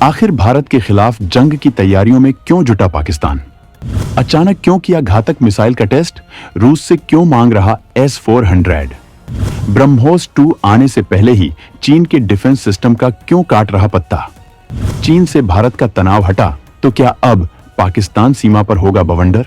आखिर भारत के खिलाफ जंग की तैयारियों में क्यों जुटा पाकिस्तान? अचानक क्यों किया घातक मिसाइल का टेस्ट? रूस से क्यों मांग रहा S-400? ब्रह्मोस 2 आने से पहले ही चीन के डिफेंस सिस्टम का क्यों काट रहा पत्ता? चीन से भारत का तनाव हटा तो क्या अब पाकिस्तान सीमा पर होगा बवंडर?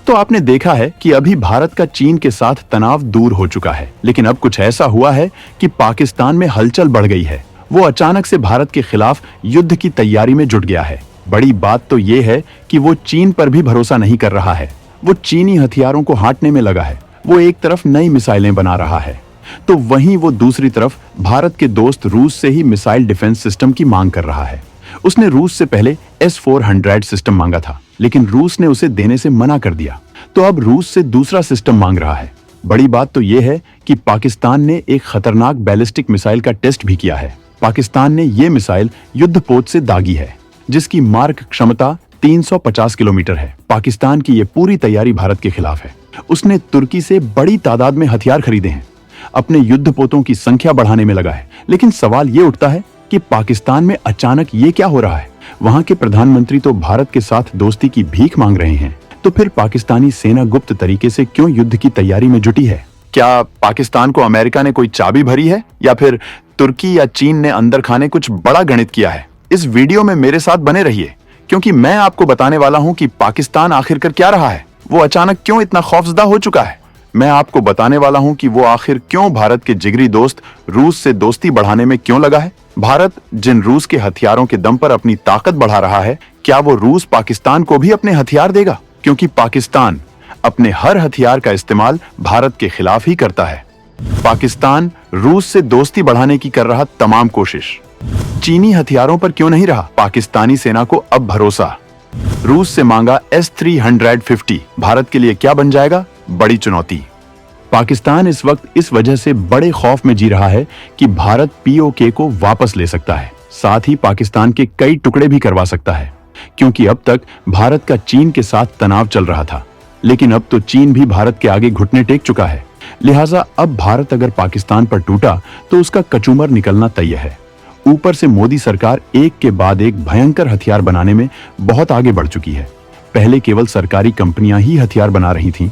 तो आपने देखा है कि अभी भारत का चीन के साथ तनाव दूर हो चुका है, लेकिन अब कुछ ऐसा हुआ है कि पाकिस्तान में हलचल बढ़ गई है। वो अचानक से भारत के खिलाफ युद्ध की तैयारी में जुट गया है। बड़ी बात तो ये है कि वो चीन पर भी भरोसा नहीं कर रहा है। वो चीनी हथियारों को हांटने में लगा है। वो एक तरफ नई मिसाइलें बना रहा है, तो वहीं वो दूसरी तरफ भारत के दोस्त रूस से ही मिसाइल डिफेंस सिस्टम की मांग कर रहा है। उसने रूस से पहले S-400 सिस्टम मांगा था, लेकिन रूस ने उसे देने से मना कर दिया, तो अब रूस से दूसरा सिस्टम मांग रहा है। बड़ी बात तो यह है कि पाकिस्तान ने एक खतरनाक बैलिस्टिक मिसाइल का टेस्ट भी किया है। पाकिस्तान ने यह मिसाइल युद्धपोत से दागी है, जिसकी मार्क क्षमता 350 किलोमीटर है। पाकिस्तान की यह पूरी तैयारी भारत के खिलाफ है। उसने तुर्की से बड़ी तादाद में हथियार खरीदे हैं, अपने युद्धपोतों की संख्या बढ़ाने में लगा है। लेकिन सवाल ये उठता है कि पाकिस्तान में अचानक ये क्या हो रहा है? वहां के प्रधानमंत्री तो भारत के साथ दोस्ती की भीख मांग रहे हैं, तो फिर पाकिस्तानी सेना गुप्त तरीके से क्यों युद्ध की तैयारी में जुटी है? क्या पाकिस्तान को अमेरिका ने कोई चाबी भरी है, या फिर तुर्की या चीन ने अंदर खाने कुछ बड़ा गणित किया है? इस वीडियो में मेरे साथ बने रहिए, क्योंकि मैं आपको बताने वाला हूं कि पाकिस्तान आखिर कर क्या रहा है। वो अचानक क्यों इतना खौफजदा हो चुका है? मैं आपको बताने वाला हूं कि वो आखिर क्यों भारत के जिगरी दोस्त रूस से दोस्ती बढ़ाने में क्यों लगा है। भारत जिन रूस के हथियारों के दम पर अपनी ताकत बढ़ा रहा है, क्या वो रूस पाकिस्तान को भी अपने हथियार देगा? क्योंकि पाकिस्तान अपने हर हथियार का इस्तेमाल भारत के खिलाफ ही करता है। पाकिस्तान रूस से दोस्ती बढ़ाने की कर रहा तमाम कोशिश चीनी हथियारों पर क्यों नहीं रहा? पाकिस्तानी सेना को अब भरोसा। रूस से मांगा S-350 भारत के लिए क्या बन जाएगा बड़ी चुनौती। पाकिस्तान इस वक्त इस वजह से बड़े खौफ में जी रहा है कि भारत POK को वापस ले सकता है, साथ ही पाकिस्तान के कई टुकड़े भी करवा सकता है। क्योंकि अब तक भारत का चीन के साथ तनाव चल रहा था, लेकिन अब तो चीन भी भारत के आगे घुटने टेक चुका है। लिहाजा अब भारत अगर पाकिस्तान पर टूटा तो उसका कचूमर निकलना तय है। ऊपर से मोदी सरकार एक के बाद एक भयंकर हथियार बनाने में बहुत आगे बढ़ चुकी है। पहले केवल सरकारी कंपनियां ही हथियार बना रही थीं,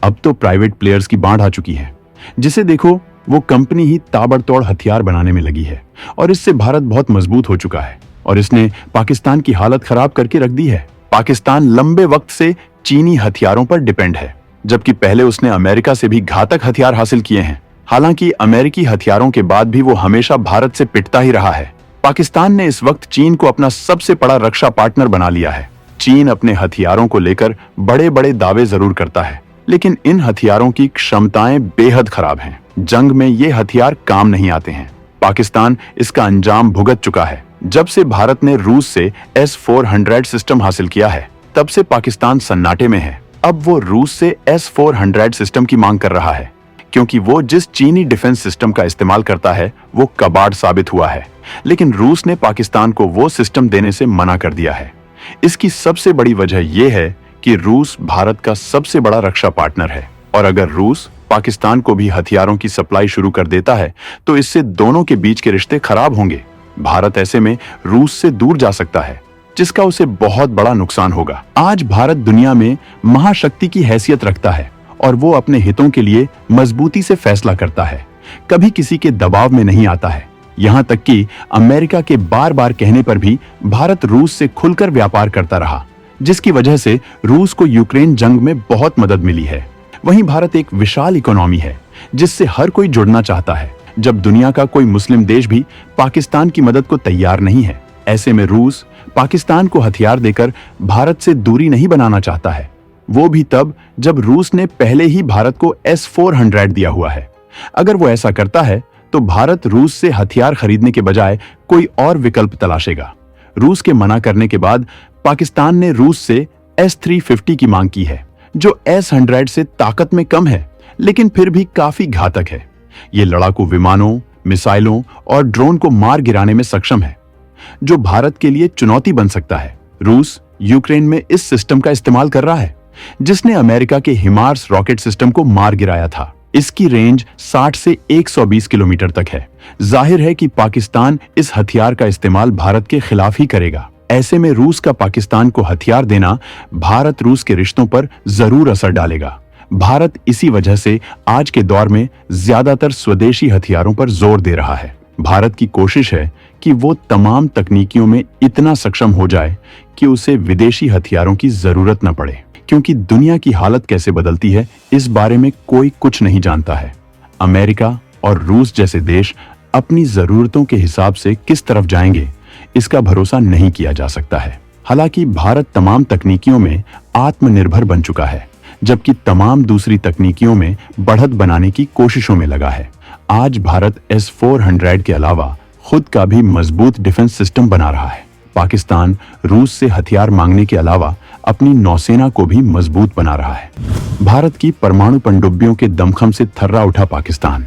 अब तो प्राइवेट प्लेयर्स की बाढ़ आ चुकी है। जिसे देखो वो कंपनी ही ताबड़तोड़ हथियार बनाने में लगी है, और इससे भारत बहुत मजबूत हो चुका है और इसने पाकिस्तान की हालत खराब करके रख दी है। पाकिस्तान लंबे वक्त से चीनी हथियारों पर डिपेंड है, जबकि पहले उसने अमेरिका से भी घातक हथियार हासिल किए हैं। हालांकि अमेरिकी हथियारों के बाद भी वो हमेशा भारत से पिटता ही रहा है। पाकिस्तान ने इस वक्त चीन को अपना सबसे बड़ा रक्षा पार्टनर बना लिया है। चीन अपने हथियारों को लेकर बड़े बड़े दावे जरूर करता है, लेकिन इन हथियारों की क्षमताएं बेहद खराब हैं। जंग में ये हथियार काम नहीं आते हैं। पाकिस्तान इसका अंजाम भुगत चुका है। जब से भारत ने रूस से S-400 सिस्टम हासिल किया है, तब से पाकिस्तान सन्नाटे में है। अब वो रूस से S-400 सिस्टम की मांग कर रहा है, क्योंकि वो जिस चीनी डिफेंस सिस्टम का इस्तेमाल करता है वो कबाड़ साबित हुआ है। लेकिन रूस ने पाकिस्तान को वो सिस्टम देने से मना कर दिया है। इसकी सबसे बड़ी वजह यह है कि रूस भारत का सबसे बड़ा रक्षा पार्टनर है, और अगर रूस पाकिस्तान को भी हथियारों की सप्लाई शुरू कर देता है तो इससे दोनों के बीच के रिश्ते खराब होंगे। भारत ऐसे में रूस से दूर जा सकता है, जिसका उसे बहुत बड़ा नुकसान होगा। आज भारत दुनिया में महाशक्ति की हैसियत रखता है, और वो अपने हितों के लिए मजबूती से फैसला करता है, कभी किसी के दबाव में नहीं आता है। यहाँ तक कि अमेरिका के बार बार कहने पर भी भारत रूस से खुलकर व्यापार करता रहा, जिसकी वजह से रूस को यूक्रेन जंग में बहुत मदद मिली है। वहीं भारत एक विशाल इकोनॉमी है, जिससे हर कोई जुड़ना चाहता है। जब दुनिया का कोई मुस्लिम देश भी पाकिस्तान की मदद को तैयार नहीं है, ऐसे में रूस पाकिस्तान को हथियार देकर भारत से दूरी नहीं बनाना चाहता है। वो भी तब जब रूस ने पहले ही भारत को S-400 दिया हुआ है। अगर वो ऐसा करता है तो भारत रूस से हथियार खरीदने के बजाय कोई और विकल्प तलाशेगा। रूस के मना करने के बाद पाकिस्तान ने रूस से S-350 की मांग की है, जो S-100 से ताकत में कम है, लेकिन फिर भी काफी घातक है। ये लड़ाकू विमानों, मिसाइलों और ड्रोन को मार गिराने में सक्षम है, जो भारत के लिए चुनौती बन सकता है। रूस यूक्रेन में इस सिस्टम का इस्तेमाल कर रहा है, जिसने अमेरिका के हिमार्स रॉकेट सिस्टम को मार गिराया था। इसकी रेंज 60 से 120 किलोमीटर तक है। जाहिर है कि पाकिस्तान इस हथियार का इस्तेमाल भारत के खिलाफ ही करेगा। ऐसे में रूस का पाकिस्तान को हथियार देना भारत रूस के रिश्तों पर जरूर असर डालेगा। भारत इसी वजह से आज के दौर में ज्यादातर स्वदेशी हथियारों पर जोर दे रहा है। भारत की कोशिश है कि वो तमाम तकनीकियों में इतना सक्षम हो जाए कि उसे विदेशी हथियारों की जरूरत न पड़े, क्योंकि दुनिया की हालत कैसे बदलती है इस बारे में कोई कुछ नहीं जानता है। अमेरिका और रूस जैसे देश अपनी जरूरतों के हिसाब से किस तरफ जाएंगे इसका भरोसा नहीं किया जा सकता है। हालांकि भारत तमाम तकनीकियों में आत्मनिर्भर बन चुका है, जबकि तमाम दूसरी तकनीकियों में बढ़त बनाने की कोशिशों में लगा है। आज भारत S-400 के अलावा खुद का भी मजबूत डिफेंस सिस्टम बना रहा है। पाकिस्तान रूस से हथियार मांगने के अलावा अपनी नौसेना को भी मजबूत बना रहा है। भारत की परमाणु पनडुब्बियों के दमखम से थर्रा उठा पाकिस्तान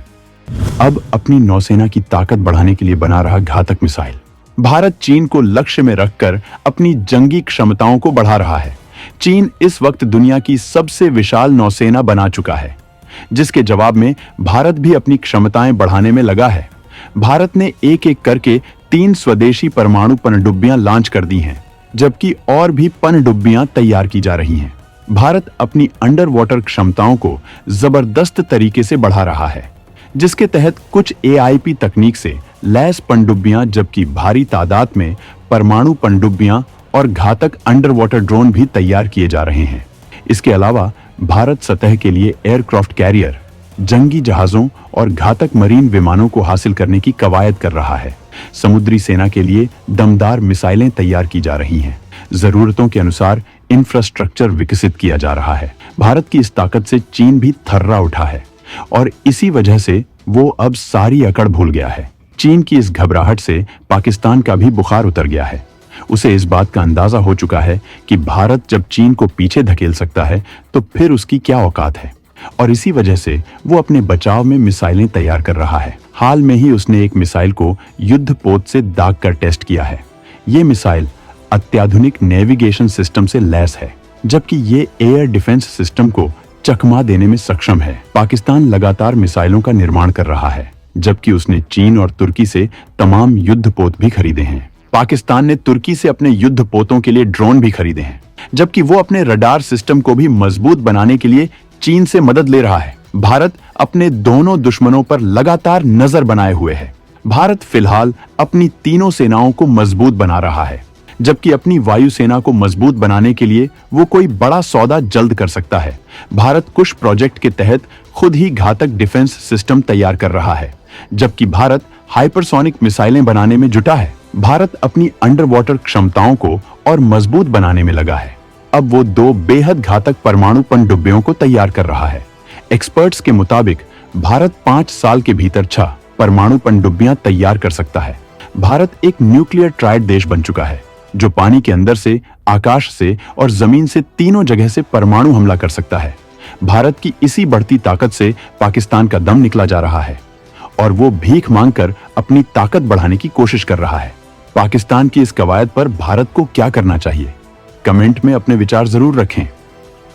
अब अपनी नौसेना की ताकत बढ़ाने के लिए बना रहा घातक मिसाइल। भारत चीन को लक्ष्य में रखकर अपनी जंगी क्षमताओं को बढ़ा रहा है। चीन इस वक्त दुनिया की सबसे विशाल नौसेना बना चुका है, जिसके जवाब में भारत भी अपनी क्षमताएं बढ़ाने में लगा है। भारत ने एक एक करके 3 स्वदेशी परमाणु पनडुब्बियां लॉन्च कर दी हैं, जबकि और भी पनडुब्बियां तैयार की जा रही हैं। भारत अपनी अंडर वाटर क्षमताओं को जबरदस्त तरीके से बढ़ा रहा है, जिसके तहत कुछ AIP तकनीक से लैस पनडुब्बियां, जबकि भारी तादाद में परमाणु पनडुब्बियां और घातक अंडर वाटर ड्रोन भी तैयार किए जा रहे हैं। इसके अलावा भारत सतह के लिए एयरक्राफ्ट कैरियर, जंगी जहाजों और घातक मरीन विमानों को हासिल करने की कवायद कर रहा है। समुद्री सेना के लिए दमदार मिसाइलें तैयार की जा रही हैं। जरूरतों के अनुसार इंफ्रास्ट्रक्चर विकसित किया जा रहा है। भारत की इस ताकत से चीन भी थर्रा उठा है और इसी वजह से वो अब सारी अकड़ भूल गया है। चीन की इस घबराहट से पाकिस्तान का भी बुखार उतर गया है। उसे इस बात का अंदाजा हो चुका है कि भारत जब चीन को पीछे धकेल सकता है तो फिर उसकी क्या औकात है, और इसी वजह से वो अपने बचाव में मिसाइलें तैयार कर रहा है। हाल में ही उसने एक मिसाइल को युद्धपोत से दाग कर टेस्ट किया है। ये मिसाइल अत्याधुनिक नेविगेशन सिस्टम से लैस है, जबकि ये एयर डिफेंस सिस्टम को चकमा देने में सक्षम है। पाकिस्तान लगातार मिसाइलों का निर्माण कर रहा है, जबकि उसने चीन और तुर्की से तमाम युद्धपोत भी खरीदे हैं। पाकिस्तान ने तुर्की से अपने युद्धपोतों के लिए ड्रोन भी खरीदे हैं, जबकि वो अपने रडार सिस्टम को भी मजबूत बनाने के लिए चीन से मदद ले रहा है। भारत अपने दोनों दुश्मनों पर लगातार नजर बनाए हुए है। भारत फिलहाल अपनी तीनों सेनाओं को मजबूत बना रहा है, जबकि अपनी वायुसेना को मजबूत बनाने के लिए वो कोई बड़ा सौदा जल्द कर सकता है। भारत कुश प्रोजेक्ट के तहत खुद ही घातक डिफेंस सिस्टम तैयार कर रहा है, जबकि भारत हाइपरसोनिक मिसाइलें बनाने में जुटा है। भारत अपनी अंडर वाटर क्षमताओं को और मजबूत बनाने में लगा है। अब वो 2 बेहद घातक परमाणु पनडुब्बियों को तैयार कर रहा है। एक्सपर्ट्स के मुताबिक भारत 5 साल के भीतर 6 परमाणु पनडुब्बियां तैयार कर सकता है। भारत एक न्यूक्लियर ट्राइड देश बन चुका है, जो पानी के अंदर से, आकाश से और जमीन से तीनों जगह से परमाणु हमला कर सकता है। भारत की इसी बढ़ती ताकत से पाकिस्तान का दम निकला जा रहा है और वो भीख मांगकर अपनी ताकत बढ़ाने की कोशिश कर रहा है। पाकिस्तान की इस कवायद पर भारत को क्या करना चाहिए? कमेंट में अपने विचार जरूर रखें।